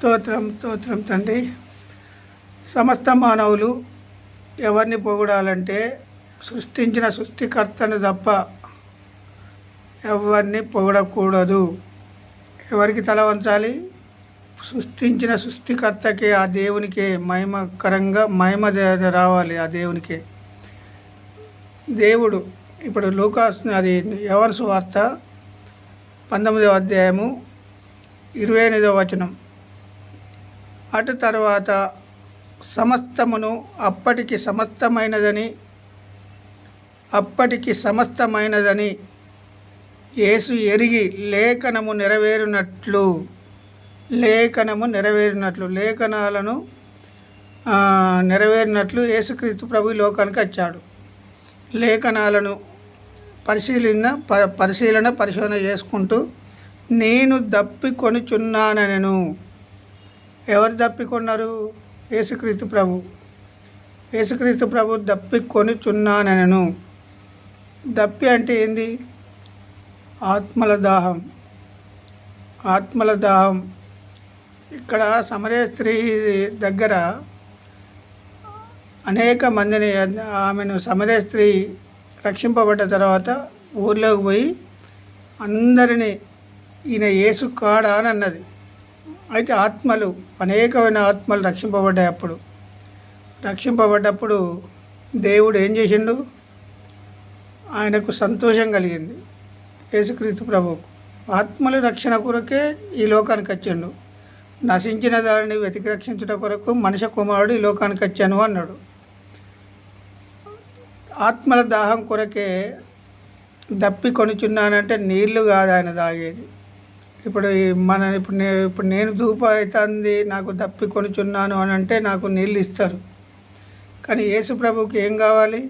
స్తోత్రం స్తోత్రం తండ్రి. సమస్త మానవులు ఎవరిని పొగడాలంటే సృష్టించిన సృష్టికర్తను తప్ప ఎవరిని పొగడకూడదు. ఎవరికి తల వంచాలి? సృష్టించిన సృష్టికర్తకే, ఆ దేవునికే మహిమ రావాలి. ఆ దేవునికే. దేవుడు ఇప్పుడు లూకాస్ అది యోహాను సువార్త 19వ అధ్యాయము 28వ వచనం. అటు తర్వాత సమస్తమును అప్పటికి సమస్తమైనదని యేసు ఎరిగి లేఖనము లేఖనాలను నెరవేరినట్లు యేసుక్రీస్తు ప్రభు లోకానికి వచ్చాడు. లేఖనాలను పరిశోధన చేసుకుంటూ నేను దప్పికొనుచున్నానెను. ఎవరు దప్పికొన్నారు? యేసుక్రీస్తు ప్రభు దప్పికొనుచున్నానెను. దప్పి అంటే ఏంది? ఆత్మల దాహం. ఇక్కడ సమరయ స్త్రీ దగ్గర అనేక మందిని, ఆమెను సమరయ స్త్రీ రక్షింపబడ్డ తర్వాత ఊర్లోకి పోయి అందరినీ ఈయన యేసు కాడా అని అన్నది. అయితే అనేకమైన ఆత్మలు రక్షింపబడ్డప్పుడు దేవుడు ఏం చేసిండు? ఆయనకు సంతోషం కలిగింది. యేసుక్రీస్తు ప్రభువుకు ఆత్మల రక్షణ కొరకే ఈ లోకానికి వచ్చిండు. నశించిన దానిని వెతికి రక్షించుట కొరకు మనిషి కుమారుడు ఈ లోకానికి వచ్చాను అన్నాడు. ఆత్మల దాహం కొరకే దప్పికొనుచున్నానంటే నీళ్లు కాదు ఆయన తాగేది. ఇప్పుడు నేను ధూప అవుతుంది, నాకు దప్పికొనుచున్నాను అని అంటే నాకు నీళ్ళు ఇస్తారు. కానీ యేసు ప్రభువుకి ఏం కావాలి?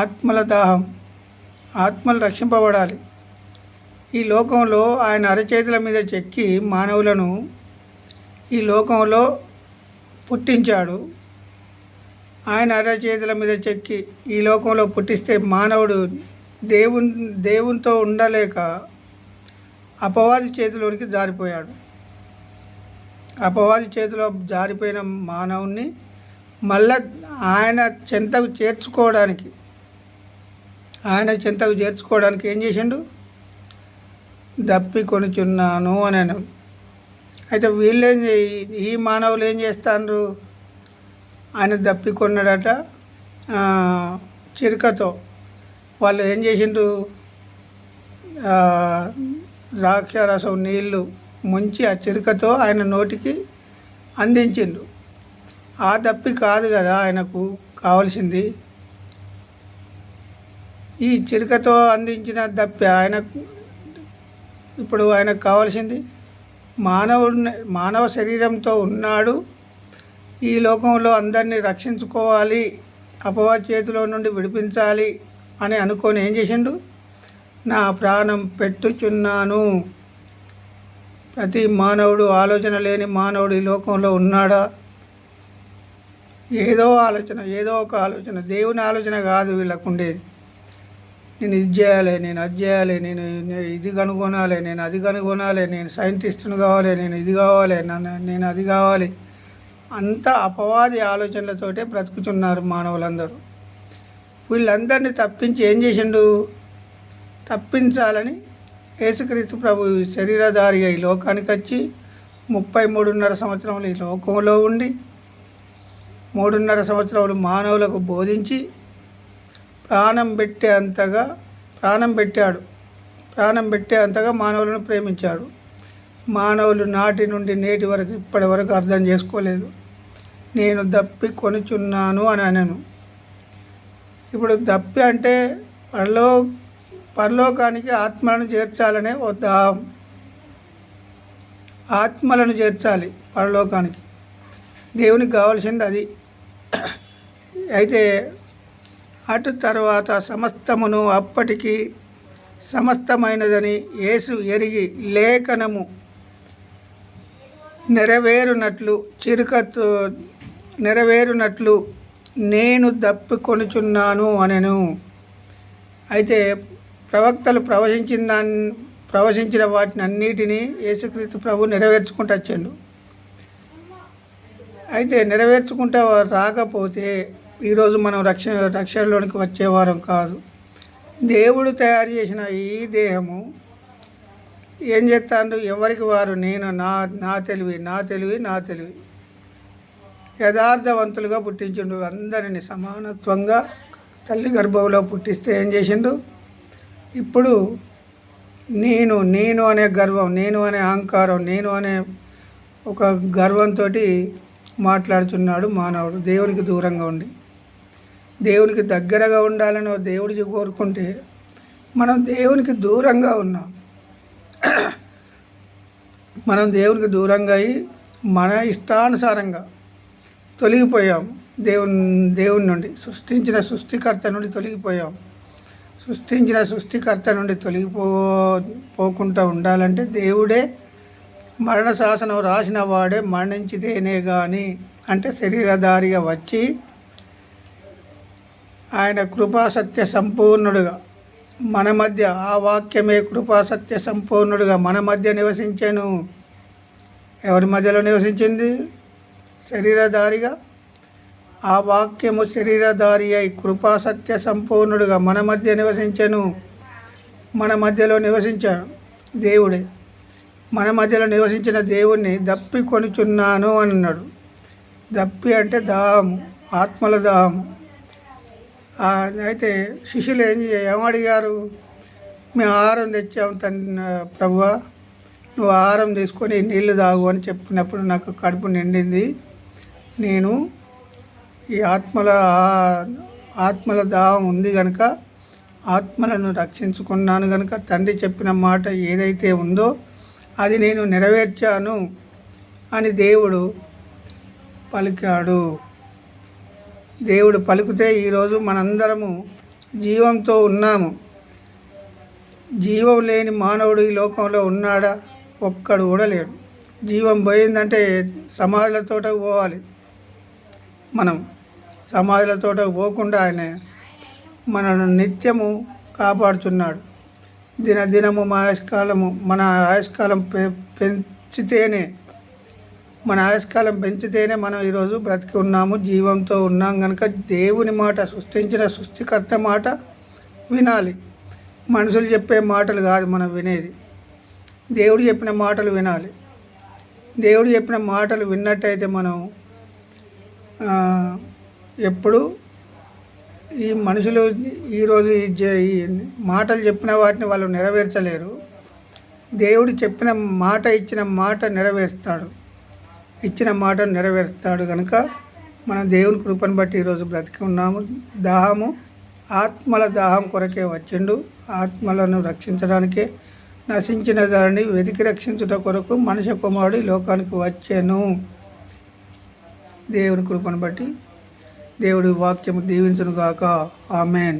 ఆత్మల దాహం. ఆత్మలు రక్షింపబడాలి. ఈ లోకంలో ఆయన అరచేతుల మీద చెక్కి మానవులను ఈ లోకంలో పుట్టించాడు. ఆయన అరచేతుల మీద చెక్కి ఈ లోకంలో పుట్టిస్తే మానవుడు దేవునితో ఉండలేక అపవాది చేతిలోనికి జారిపోయాడు. అపవాది చేతిలో జారిపోయిన మానవుణ్ణి మళ్ళా ఆయన చెంతకు చేర్చుకోవడానికి ఏం చేసిండు? దప్పికొనుచున్నాను అని అన్నాడు. అయితే ఈ మానవులు ఏం చేస్తారు? ఆయన దప్పికొన్నాడట చిరుకతో. వాళ్ళు ఏం చేసిండ్రు? ద్రాక్షారసం నీళ్లు ముంచి ఆ చిరుకతో ఆయన నోటికి అందించిండు. ఆ దప్పి కాదు కదా ఆయనకు కావలసింది. ఈ చిరుకతో అందించిన దప్పి ఆయనకు కావాల్సింది. మానవ శరీరంతో ఉన్నాడు. ఈ లోకంలో అందరినీ రక్షించుకోవాలి, అపవాది చేతిలో నుండి విడిపించాలి అని అనుకొని ఏం చేసిండు? నా ప్రాణం పెట్టుచున్నాను. ప్రతి మానవుడు, ఆలోచన లేని మానవుడు ఈ లోకంలో ఉన్నాడా? ఏదో ఒక ఆలోచన, దేవుని ఆలోచన కాదు వీళ్ళకు ఉండేది. నేను ఇది చేయాలి, నేను అది చేయాలి, నేను ఇది కనుగొనాలి, నేను అది కనుగొనాలి, నేను సైంటిస్టును కావాలి, నేను ఇది కావాలి, నేను అది కావాలి. అంతా అపవాది ఆలోచనలతోటే బ్రతుకుతున్నారు మానవులందరూ. వీళ్ళందరినీ తప్పించి ఏం చేసిండు? తప్పించాలని యేసుక్రీస్తు ప్రభు శరీరధారిగా ఈ లోకానికి వచ్చి 33.5 సంవత్సరములు ఈ లోకంలో ఉండి 3.5 సంవత్సరాలు మానవులకు బోధించి ప్రాణం పెట్టే అంతగా మానవులను ప్రేమించాడు. మానవులు నాటి నుండి నేటి వరకు ఇప్పటి వరకు అర్థం చేసుకోలేదు. నేను దప్పికొనుచున్నాను అని అనను. ఇప్పుడు దప్పి అంటే పరలోకానికి ఆత్మలను చేర్చాలనే ఓ దాహం. ఆత్మలను చేర్చాలి పరలోకానికి. దేవునికి కావాల్సింది అది. అయితే అటు తర్వాత సమస్తమును అప్పటికి సమస్తమైనదని యేసు ఎరిగి లేఖనము నెరవేరునట్లు నేను దప్పికొనుచున్నాను అనెను. అయితే ప్రవక్తలు ప్రవచించిన వాటిని అన్నిటినీ యేసుక్రీస్తు ప్రభు నెరవేర్చుకుంటూ వచ్చిండు. అయితే నెరవేర్చుకుంటా రాకపోతే ఈరోజు మనం రక్షణలోనికి వచ్చేవారం కాదు. దేవుడు తయారు చేసిన ఈ దేహము ఏం చేస్తాడు? ఎవరికి వారు నేను నా తెలివి యథార్థవంతులుగా పుట్టించిండు. అందరిని సమానత్వంగా తల్లి గర్భంలో పుట్టిస్తే ఏం చేసిండు? ఇప్పుడు నేను అనే గర్వం, నేను అనే అహంకారం, నేను అనే ఒక గర్వంతో మాట్లాడుతున్నాడు మానవుడు. దేవునికి దూరంగా ఉండి దేవునికి దగ్గరగా ఉండాలని దేవుడికి కోరుకుంటే మనం దేవునికి దూరంగా ఉన్నాం. మనం దేవునికి దూరంగా అయ్యి మన ఇష్టానుసారంగా తొలగిపోయాము. దేవుని నుండి సృష్టించిన సృష్టికర్త నుండి తొలగిపోయాం. సృష్టించిన సృష్టికర్త నుండి పోకుండా ఉండాలంటే దేవుడే మరణ శాసనం రాసిన వాడే మరణించితేనే కానీ, అంటే శరీరధారిగా వచ్చి ఆయన కృపాసత్య సంపూర్ణుడుగా మన మధ్య, ఆ వాక్యమే కృపాసత్య సంపూర్ణుడుగా మన మధ్య నివసించాను. ఎవరి మధ్యలో నివసించింది? శరీరధారిగా. ఆ వాక్యము శరీరధారి అయి కృపాసత్య సంపూర్ణుడుగా మన మధ్య నివసించాను. మన మధ్యలో నివసించాను దేవుడే. మన మధ్యలో నివసించిన దేవుణ్ణి దప్పి కొనుచున్నాను అని అన్నాడు. దప్పి అంటే దాహము, ఆత్మల దాహము. అయితే శిష్యులు ఏమడిగారు? మేము ఆహారం తెచ్చాము ప్రభువా, నువ్వు ఆహారం తీసుకొని నీళ్లు తాగు అని చెప్పినప్పుడు నాకు కడుపు నిండింది. నేను ఈ ఆత్మల దాహం ఉంది కనుక ఆత్మలను రక్షించుకున్నాను కనుక తండ్రి చెప్పిన మాట ఏదైతే ఉందో అది నేను నెరవేర్చాను అని దేవుడు పలికాడు. దేవుడు పలికితే ఈరోజు మనందరము జీవంతో ఉన్నాము. జీవం లేని మానవుడు ఈ లోకంలో ఉన్నాడా? ఒక్కడు కూడా లేడు. జీవం పోయిందంటే సమాధులతోటకు పోవాలి. మనం సమాధులతోటకు పోకుండా ఆయన మనను నిత్యము కాపాడుతున్నాడు. దినదినము మన ఆయుష్కాలం పెంచితేనే మనం ఈరోజు బ్రతికి ఉన్నాము, జీవంతో ఉన్నాం కనుక దేవుని మాట, సృష్టించిన సృష్టికర్త మాట వినాలి. మనుషులు చెప్పే మాటలు కాదు మనం వినేది, దేవుడు చెప్పిన మాటలు వినాలి. దేవుడు చెప్పిన మాటలు విన్నట్టయితే మనం ఎప్పుడు ఈ మనుషులు ఈరోజు ఈ మాటలు చెప్పిన వాటిని వాళ్ళు నెరవేర్చలేరు. దేవుడు చెప్పిన మాట, ఇచ్చిన మాట నెరవేరుస్తాడు. కనుక మన దేవుని కృపను బట్టి ఈరోజు బ్రతికి ఉన్నాము. దాహము, ఆత్మల దాహం కొరకే వచ్చిండు. ఆత్మలను రక్షించడానికే, నశించిన దానిని వెతికి రక్షించుట కొరకు మనిషి కుమారుడు లోకానికి వచ్చాను. దేవుని కృపను బట్టి దేవుడి వాక్యము దీవించును గాక. ఆమేన్.